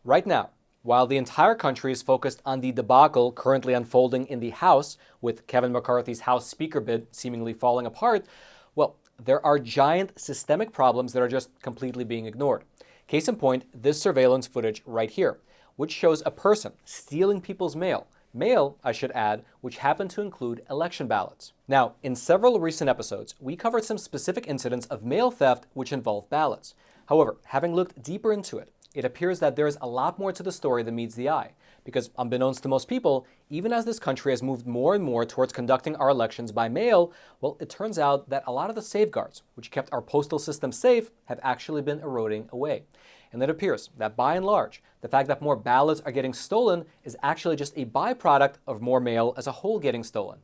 Right now, while the entire country is focused on the debacle currently unfolding in the House, with Kevin McCarthy's House Speaker bid seemingly falling apart, well, there are giant systemic problems that are just completely being ignored. Case in point, this surveillance footage right here, which shows a person stealing people's mail. Mail, I should add, which happened to include election ballots. Now, in several recent episodes, we covered some specific incidents of mail theft which involve ballots. However, having looked deeper into it, it appears that there is a lot more to the story than meets the eye. Because unbeknownst to most people, even as this country has moved more and more towards conducting our elections by mail, well, it turns out that a lot of the safeguards which kept our postal system safe have actually been eroding away. And it appears that by and large, the fact that more ballots are getting stolen is actually just a byproduct of more mail as a whole getting stolen.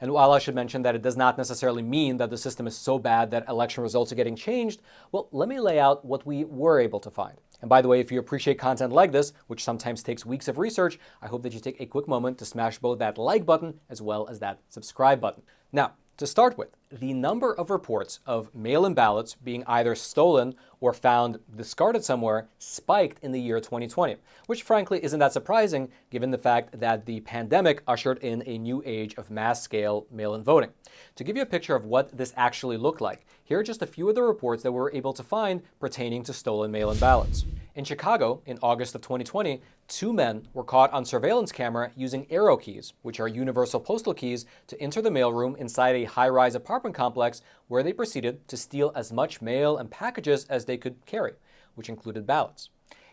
And while I should mention that it does not necessarily mean that the system is so bad that election results are getting changed, well, let me lay out what we were able to find. And by the way, if you appreciate content like this, which sometimes takes weeks of research, I hope that you take a quick moment to smash both that like button as well as that subscribe button. Now, to start with, the number of reports of mail-in ballots being either stolen or found discarded somewhere spiked in the year 2020, which frankly isn't that surprising given the fact that the pandemic ushered in a new age of mass-scale mail-in voting. To give you a picture of what this actually looked like, here are just a few of the reports that we were able to find pertaining to stolen mail-in ballots. In Chicago, in August of 2020, 2 men were caught on surveillance camera using arrow keys, which are universal postal keys, to enter the mailroom inside a high-rise apartment complex where they proceeded to steal as much mail and packages as they could carry, which included ballots.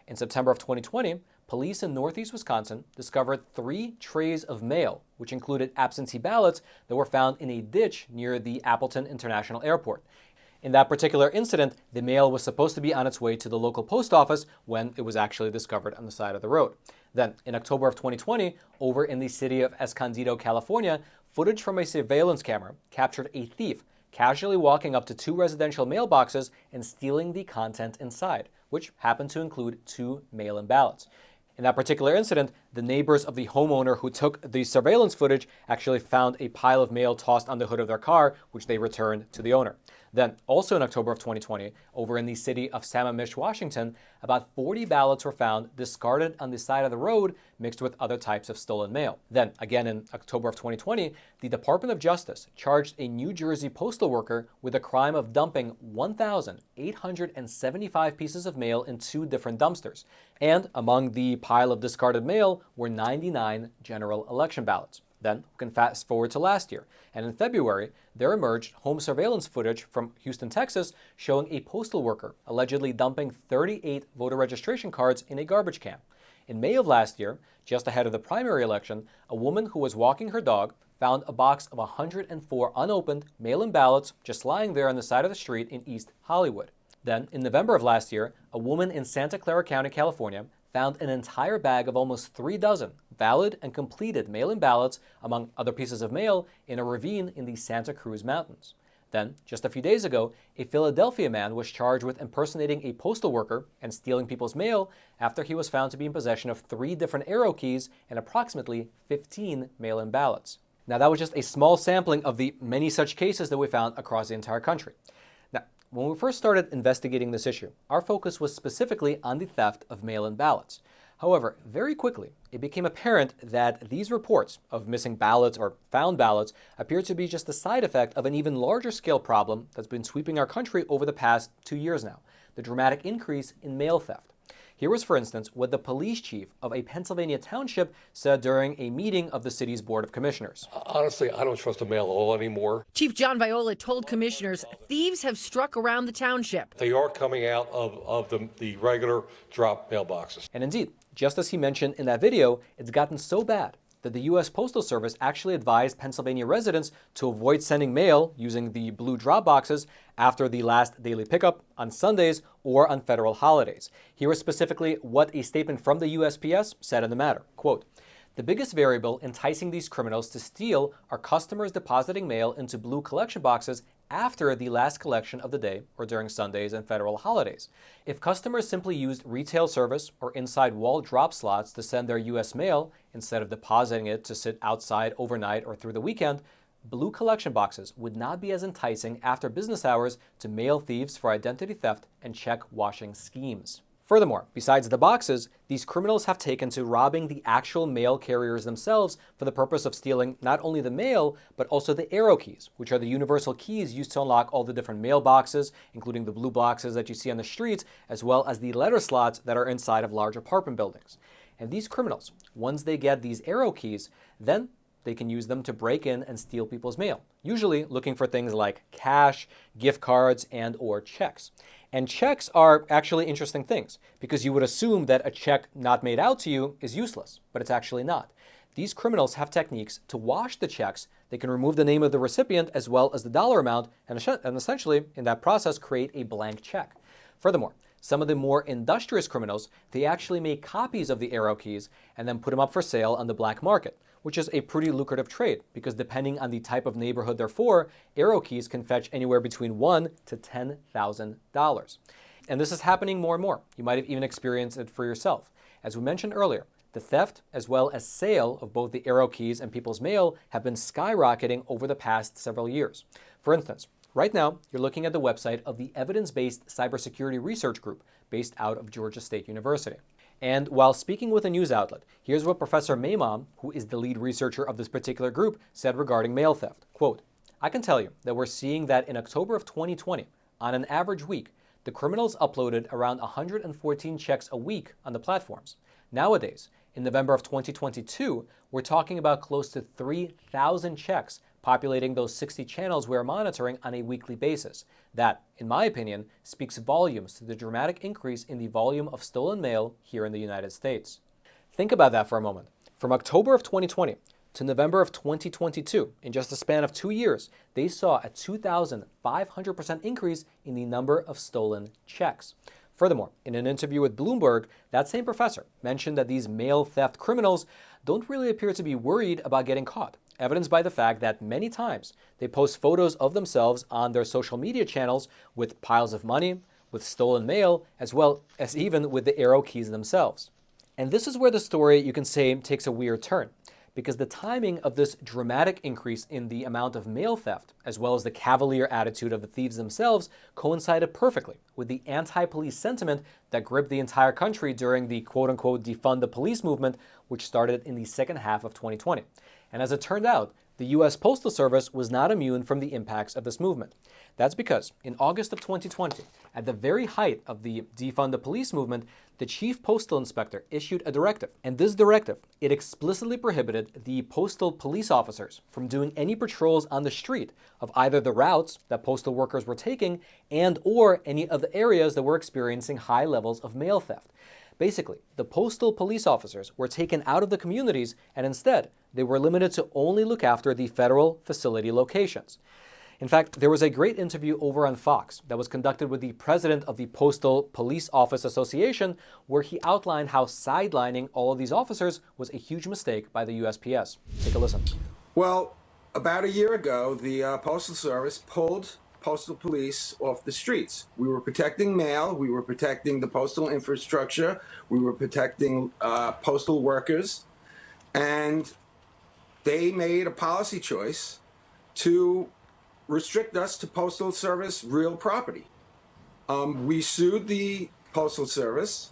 In September of 2020, police in Northeast Wisconsin discovered 3 trays of mail, which included absentee ballots that were found in a ditch near the Appleton International Airport. In that particular incident, the mail was supposed to be on its way to the local post office when it was actually discovered on the side of the road. Then, in October of 2020, over in the city of Escondido, California, footage from a surveillance camera captured a thief casually walking up to 2 residential mailboxes and stealing the content inside, which happened to include 2 mail-in ballots. In that particular incident, the neighbors of the homeowner who took the surveillance footage actually found a pile of mail tossed on the hood of their car, which they returned to the owner. Then, also in October of 2020, over in the city of Sammamish, Washington, about 40 ballots were found discarded on the side of the road mixed with other types of stolen mail. Then, again in October of 2020, the Department of Justice charged a New Jersey postal worker with the crime of dumping 1,875 pieces of mail in 2 different dumpsters. And among the pile of discarded mail were 99 general election ballots. Then we can fast forward to last year, and in February, there emerged home surveillance footage from Houston, Texas, showing a postal worker allegedly dumping 38 voter registration cards in a garbage can. In May of last year, just ahead of the primary election, a woman who was walking her dog found a box of 104 unopened mail-in ballots just lying there on the side of the street in East Hollywood. Then, in November of last year, a woman in Santa Clara County, California, found an entire bag of almost 3 dozen valid and completed mail-in ballots, among other pieces of mail, in a ravine in the Santa Cruz Mountains. Then, just a few days ago, a Philadelphia man was charged with impersonating a postal worker and stealing people's mail after he was found to be in possession of 3 different arrow keys and approximately 15 mail-in ballots. Now, that was just a small sampling of the many such cases that we found across the entire country. Now, when we first started investigating this issue, our focus was specifically on the theft of mail-in ballots. However, very quickly, it became apparent that these reports of missing ballots or found ballots appear to be just a side effect of an even larger scale problem that's been sweeping our country over the past 2 years now, the dramatic increase in mail theft. Here was, for instance, what the police chief of a Pennsylvania township said during a meeting of the city's Board of Commissioners. Honestly, I don't trust the mail at all anymore. Chief John Viola told commissioners thieves have struck around the township. They are coming out of the regular drop mailboxes. And indeed, just as he mentioned in that video, it's gotten so bad that the U.S. Postal Service actually advised Pennsylvania residents to avoid sending mail using the blue drop boxes after the last daily pickup on Sundays or on federal holidays. Here is specifically what a statement from the USPS said on the matter. Quote, "The biggest variable enticing these criminals to steal are customers depositing mail into blue collection boxes after the last collection of the day or during Sundays and federal holidays. If customers simply used retail service or inside wall drop slots to send their U.S. mail instead of depositing it to sit outside overnight or through the weekend, blue collection boxes would not be as enticing after business hours to mail thieves for identity theft and check washing schemes." Furthermore, besides the boxes, these criminals have taken to robbing the actual mail carriers themselves for the purpose of stealing not only the mail, but also the arrow keys, which are the universal keys used to unlock all the different mailboxes, including the blue boxes that you see on the streets, as well as the letter slots that are inside of large apartment buildings. And these criminals, once they get these arrow keys, then they can use them to break in and steal people's mail, usually looking for things like cash, gift cards, and or checks. And checks are actually interesting things because you would assume that a check not made out to you is useless, but it's actually not. These criminals have techniques to wash the checks. They can remove the name of the recipient as well as the dollar amount and essentially, in that process, create a blank check. Furthermore, some of the more industrious criminals, they actually make copies of the arrow keys and then put them up for sale on the black market, which is a pretty lucrative trade because depending on the type of neighborhood they're for, arrow keys can fetch anywhere between $1,000 to $10,000. And this is happening more and more. You might have even experienced it for yourself. As we mentioned earlier, the theft as well as sale of both the arrow keys and people's mail have been skyrocketing over the past several years. For instance, right now, you're looking at the website of the Evidence-Based Cybersecurity Research Group based out of Georgia State University. And while speaking with a news outlet, here's what Professor Maimam, who is the lead researcher of this particular group, said regarding mail theft. Quote, "I can tell you that we're seeing that in October of 2020, on an average week, the criminals uploaded around 114 checks a week on the platforms. Nowadays, in November of 2022, we're talking about close to 3,000 checks populating those 60 channels we're monitoring on a weekly basis. That, in my opinion, speaks volumes to the dramatic increase in the volume of stolen mail here in the United States." Think about that for a moment. From October of 2020 to November of 2022, in just a span of 2 years, they saw a 2,500% increase in the number of stolen checks. Furthermore, in an interview with Bloomberg, that same professor mentioned that these mail theft criminals don't really appear to be worried about getting caught, evidenced by the fact that many times they post photos of themselves on their social media channels with piles of money, with stolen mail, as well as even with the arrow keys themselves. And this is where the story, you can say, takes a weird turn, because the timing of this dramatic increase in the amount of mail theft, as well as the cavalier attitude of the thieves themselves, coincided perfectly with the anti-police sentiment that gripped the entire country during the quote-unquote defund the police movement, which started in the second half of 2020. And as it turned out, the U.S. Postal Service was not immune from the impacts of this movement. That's because in August of 2020, at the very height of the defund the police movement, the chief postal inspector issued a directive. And this directive, it explicitly prohibited the postal police officers from doing any patrols on the street of either the routes that postal workers were taking and or any of the areas that were experiencing high levels of mail theft. Basically, the postal police officers were taken out of the communities and instead they were limited to only look after the federal facility locations. In fact, there was a great interview over on Fox that was conducted with the president of the Postal Police Office Association, where he outlined how sidelining all of these officers was a huge mistake by the USPS. Take a listen. Well, about a year ago, the Postal Service pulled postal police off the streets. We were protecting mail, we were protecting the postal infrastructure, we were protecting postal workers, and they made a policy choice to restrict us to Postal Service real property. We sued the Postal Service.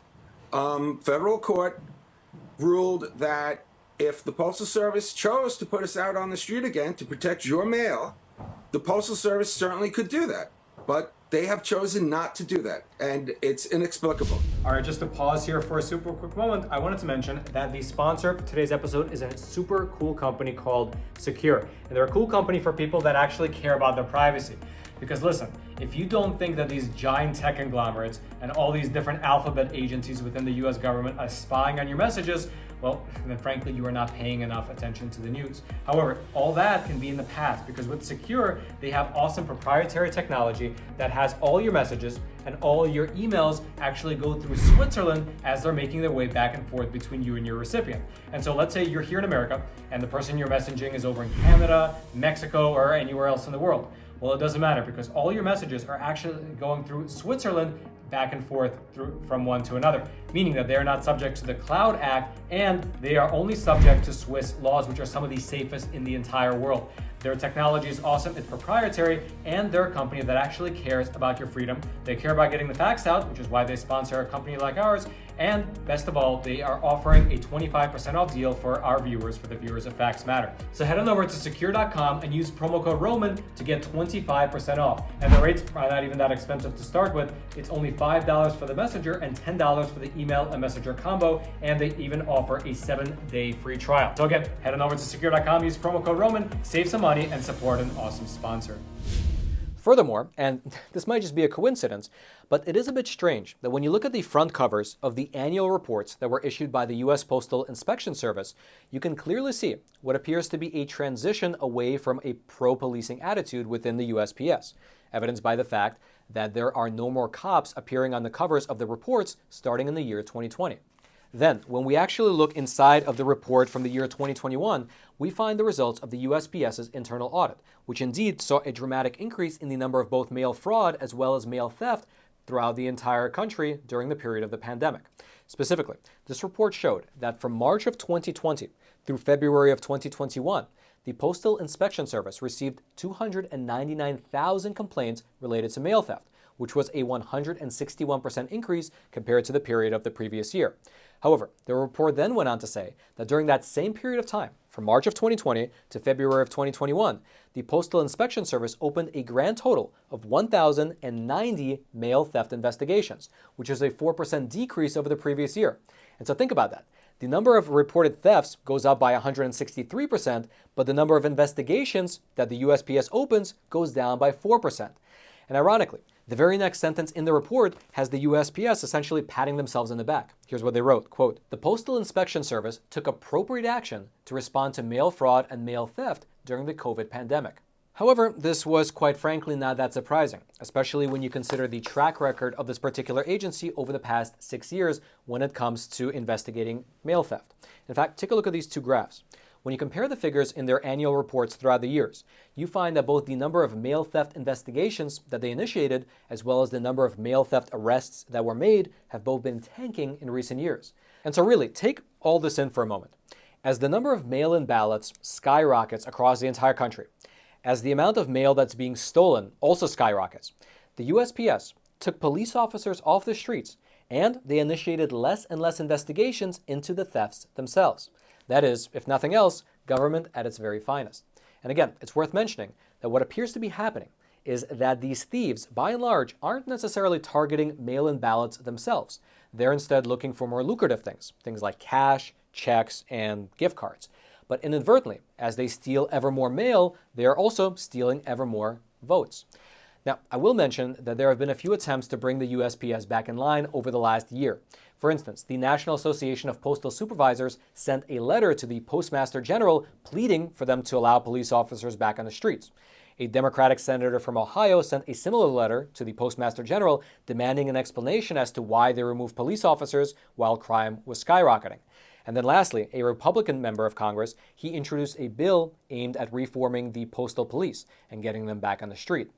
Federal court ruled that if the Postal Service chose to put us out on the street again to protect your mail, the Postal Service certainly could do that. But they have chosen not to do that, and it's inexplicable. All right, just to pause here for a super quick moment, I wanted to mention that the sponsor for today's episode is a super cool company called Sekur. And they're a cool company for people that actually care about their privacy. Because listen, if you don't think that these giant tech conglomerates and all these different alphabet agencies within the US government are spying on your messages, well, then frankly, you are not paying enough attention to the news. However, all that can be in the past because with Sekur, they have awesome proprietary technology that has all your messages and all your emails actually go through Switzerland as they're making their way back and forth between you and your recipient. And so let's say you're here in America and the person you're messaging is over in Canada, Mexico, or anywhere else in the world. Well, it doesn't matter because all your messages are actually going through Switzerland back and forth from one to another, meaning that they are not subject to the Cloud Act and they are only subject to Swiss laws, which are some of the safest in the entire world. Their technology is awesome, it's proprietary, and they're a company that actually cares about your freedom. They care about getting the facts out, which is why they sponsor a company like ours. And best of all, they are offering a 25% off deal for our viewers, for the viewers of Facts Matter. So head on over to Sekur.com and use promo code Roman to get 25% off. And the rates are not even that expensive to start with. It's only $5 for the Messenger and $10 for the email and Messenger combo. And they even offer a 7-day free trial. So again, head on over to Sekur.com, use promo code Roman, save some money, and support an awesome sponsor. Furthermore, and this might just be a coincidence, but it is a bit strange that when you look at the front covers of the annual reports that were issued by the U.S. Postal Inspection Service, you can clearly see what appears to be a transition away from a pro-policing attitude within the USPS, evidenced by the fact that there are no more cops appearing on the covers of the reports starting in the year 2020. Then, when we actually look inside of the report from the year 2021, we find the results of the USPS's internal audit, which indeed saw a dramatic increase in the number of both mail fraud as well as mail theft throughout the entire country during the period of the pandemic. Specifically, this report showed that from March of 2020 through February of 2021, the Postal Inspection Service received 299,000 complaints related to mail theft, which was a 161% increase compared to the period of the previous year. However, the report then went on to say that during that same period of time, from March of 2020 to February of 2021, the Postal Inspection Service opened a grand total of 1,090 mail theft investigations, which is a 4% decrease over the previous year. And so think about that. The number of reported thefts goes up by 163%, but the number of investigations that the USPS opens goes down by 4%. And ironically, the very next sentence in the report has the USPS essentially patting themselves in the back. Here's what they wrote, quote, "The Postal Inspection Service took appropriate action to respond to mail fraud and mail theft during the COVID pandemic." However, this was quite frankly not that surprising, especially when you consider the track record of this particular agency over the past 6 years when it comes to investigating mail theft. In fact, take a look at these two graphs. When you compare the figures in their annual reports throughout the years, you find that both the number of mail theft investigations that they initiated, as well as the number of mail theft arrests that were made, have both been tanking in recent years. And so really, take all this in for a moment. As the number of mail-in ballots skyrockets across the entire country, as the amount of mail that's being stolen also skyrockets, the USPS took police officers off the streets, and they initiated less and less investigations into the thefts themselves. That is, if nothing else, government at its very finest. And again, it's worth mentioning that what appears to be happening is that these thieves, by and large, aren't necessarily targeting mail-in ballots themselves. They're instead looking for more lucrative things like cash, checks, and gift cards. But inadvertently, as they steal ever more mail, they are also stealing ever more votes. Now, I will mention that there have been a few attempts to bring the USPS back in line over the last year. For instance, the National Association of Postal Supervisors sent a letter to the Postmaster General pleading for them to allow police officers back on the streets. A Democratic senator from Ohio sent a similar letter to the Postmaster General demanding an explanation as to why they removed police officers while crime was skyrocketing. And then lastly, a Republican member of Congress, he introduced a bill aimed at reforming the postal police and getting them back on the street.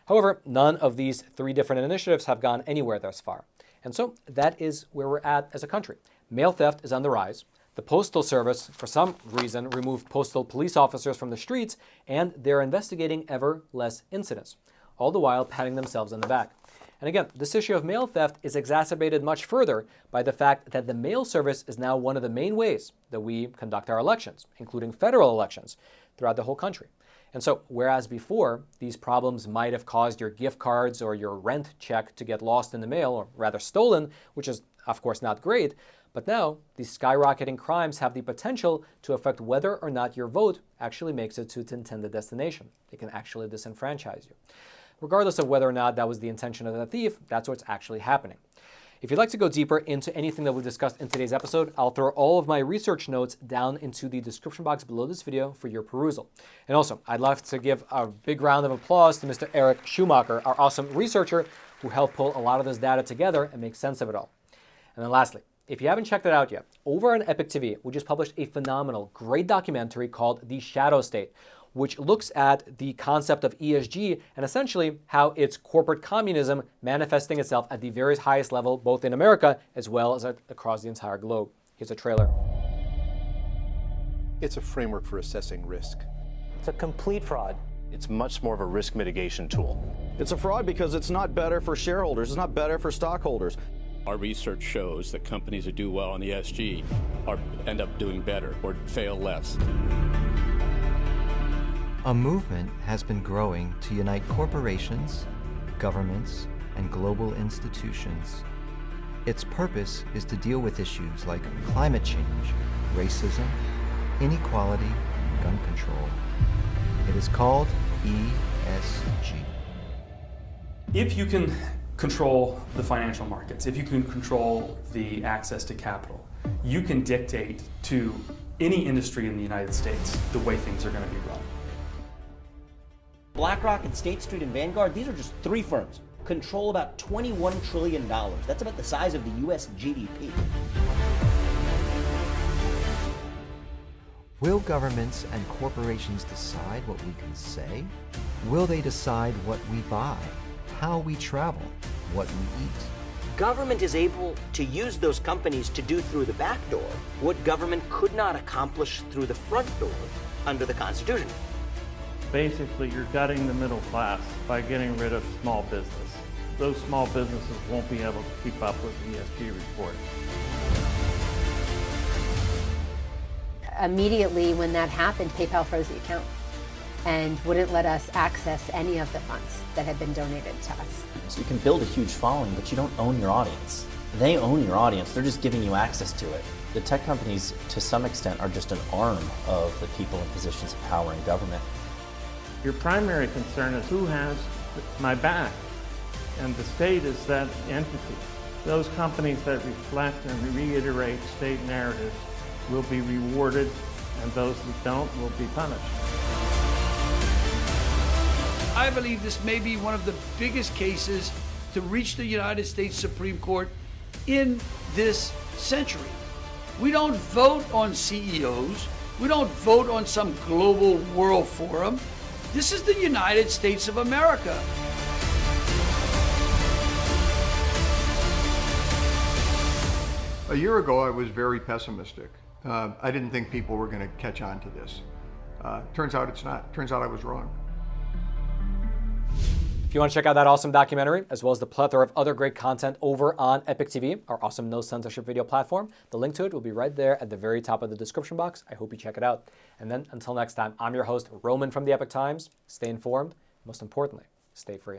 However, none of these three different initiatives have gone anywhere thus far. And so that is where we're at as a country. Mail theft is on the rise. The Postal Service, for some reason, removed postal police officers from the streets, and they're investigating ever less incidents, all the while patting themselves on the back. And again, this issue of mail theft is exacerbated much further by the fact that the mail service is now one of the main ways that we conduct our elections, including federal elections, throughout the whole country. And so, whereas before, these problems might have caused your gift cards or your rent check to get lost in the mail, or rather stolen, which is, of course, not great, but now these skyrocketing crimes have the potential to affect whether or not your vote actually makes it to its intended destination. They can actually disenfranchise you. Regardless of whether or not that was the intention of the thief, that's what's actually happening. If you'd like to go deeper into anything that we discussed in today's episode, I'll throw all of my research notes down into the description box below this video for your perusal. And also, I'd love to give a big round of applause to Mr. Eric Schumacher, our awesome researcher who helped pull a lot of this data together and make sense of it all. And then lastly, if you haven't checked it out yet, over on Epic TV, we just published a phenomenal, great documentary called The Shadow State, which looks at the concept of ESG and essentially how it's corporate communism manifesting itself at the very highest level, both in America as well as across the entire globe. Here's a trailer. It's a framework for assessing risk. It's a complete fraud. It's much more of a risk mitigation tool. It's a fraud because it's not better for shareholders. It's not better for stockholders. Our research shows that companies that do well on ESG end up doing better or fail less. A movement has been growing to unite corporations, governments, and global institutions. Its purpose is to deal with issues like climate change, racism, inequality, and gun control. It is called ESG. If you can control the financial markets, if you can control the access to capital, you can dictate to any industry in the United States the way things are going to be run. BlackRock and State Street and Vanguard, these are just three firms, control about $21 trillion. That's about the size of the US GDP. Will governments and corporations decide what we can say? Will they decide what we buy, how we travel, what we eat? Government is able to use those companies to do through the back door what government could not accomplish through the front door under the Constitution. Basically, you're gutting the middle class by getting rid of small business. Those small businesses won't be able to keep up with ESG reporting. Immediately when that happened, PayPal froze the account and wouldn't let us access any of the funds that had been donated to us. So you can build a huge following, but you don't own your audience. They own your audience, they're just giving you access to it. The tech companies, to some extent, are just an arm of the people in positions of power in government. Your primary concern is who has my back, and the state is that entity. Those companies that reflect and reiterate state narratives will be rewarded, and those that don't will be punished. I believe this may be one of the biggest cases to reach the United States Supreme Court in this century. We don't vote on CEOs. We don't vote on some global world forum. This is the United States of America. A year ago, I was very pessimistic. I didn't think people were going to catch on to this. Turns out it's not. Turns out I was wrong. If you want to check out that awesome documentary, as well as the plethora of other great content over on Epic TV, our awesome no censorship video platform, the link to it will be right there at the very top of the description box. I hope you check it out. And then until next time, I'm your host, Roman from the Epic Times. Stay informed. Most importantly, stay free.